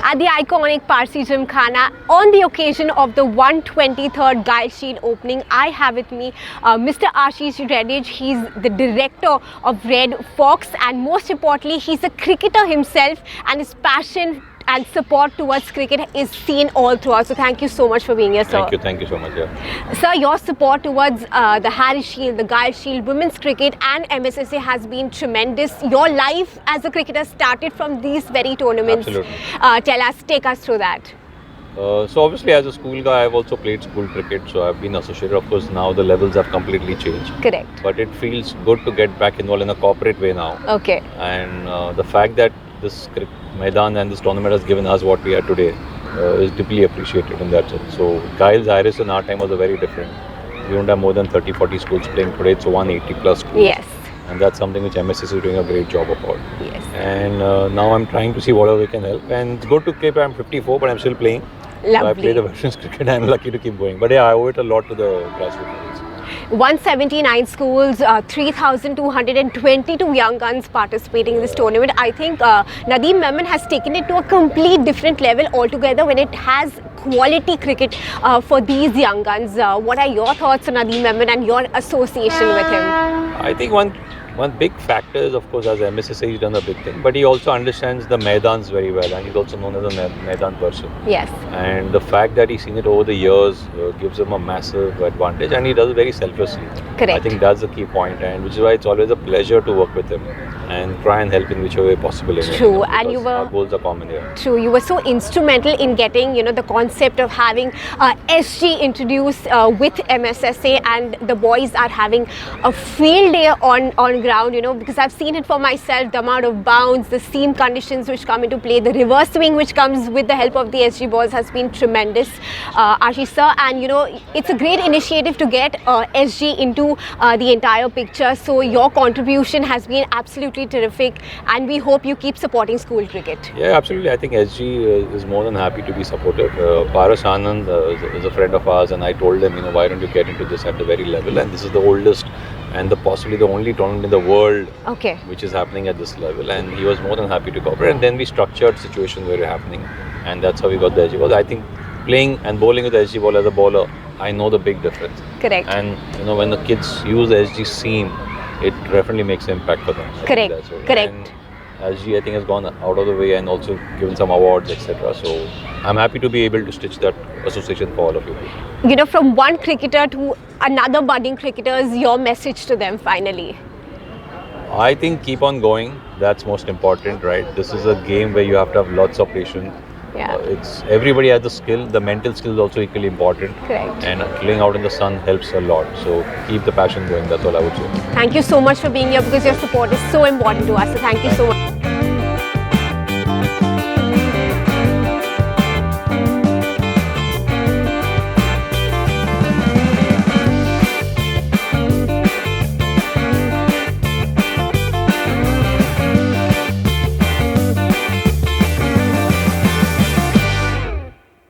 at the iconic Parsi Gymkhana on the occasion of the 123rd Guile Shield opening. I have with me Mr. Ashish Reddy. He's the director of Red Fox, and most importantly, he's a cricketer himself, and his passion and support towards cricket is seen all throughout. So thank you so much for being here, sir. Thank you so much. Yeah. Sir, your support towards the Harris Shield, the Guile Shield, women's cricket and MSSA has been tremendous. Your life as a cricketer started from these very tournaments. Absolutely. Take us through that. So obviously as a school guy, I've also played school cricket, so I've been associated. Of course, now the levels have completely changed. Correct. But it feels good to get back involved in a corporate way now. Okay. And the fact that this Maidan and this tournament has given us what we are today is deeply appreciated in that sense. So Guiles, Harris in our time was a very different. We don't have more than 30-40 schools playing today. It's 180 plus schools. Yes. And that's something which MSS is doing a great job about. Yes. And now I'm trying to see whatever we can help. And it's good to keep. I'm 54, but I'm still playing. Lovely. So I play the veterans cricket. I'm lucky to keep going. But yeah, I owe it a lot to the grassroots levels. 179 schools, 3,222 young guns participating in this tournament. I think Nadeem Memon has taken it to a complete different level altogether when it has quality cricket for these young guns. What are your thoughts on Nadeem Memon and your association with him? I think one big factor is, of course, as MSSA, he's done a big thing, but he also understands the Maidans very well, and he's also known as a Maidan person. Yes. And the fact that he's seen it over the years gives him a massive advantage, and he does it very selflessly. Correct. I think that's the key point, and which is why it's always a pleasure to work with him and try and help in whichever way possible. True, and our goals are common here. True, you were so instrumental in getting, the concept of having SG introduced with MSSA, and the boys are having a field day on ground, because I've seen it for myself, the amount of bounds, the seam conditions which come into play, the reverse swing which comes with the help of the SG balls has been tremendous, Ashish sir, and it's a great initiative to get SG into the entire picture. So your contribution has been absolutely terrific, and we hope you keep supporting school cricket. Yeah, absolutely. I think SG is more than happy to be supported. Paras Anand is a friend of ours, and I told him, why don't you get into this at the very level? And this is the oldest and possibly the only tournament in the world which is happening at this level, and he was more than happy to cooperate. And then we structured situations where it's happening, and that's how we got the SG ball. I think playing and bowling with the SG ball as a bowler, I know the big difference. Correct. And when the kids use the SG seam, it definitely makes an impact for them. Correct. Correct. And SG, I think, has gone out of the way and also given some awards, etc. So I'm happy to be able to stitch that association for all of you. From one cricketer to another budding cricketer, is your message to them finally? I think keep on going. That's most important, right? This is a game where you have to have lots of patience. Yeah. Everybody has the skill. The mental skill is also equally important. Correct. And playing out in the sun helps a lot. So keep the passion going. That's all I would say. Thank you so much for being here, because your support is so important to us. So thank you so much.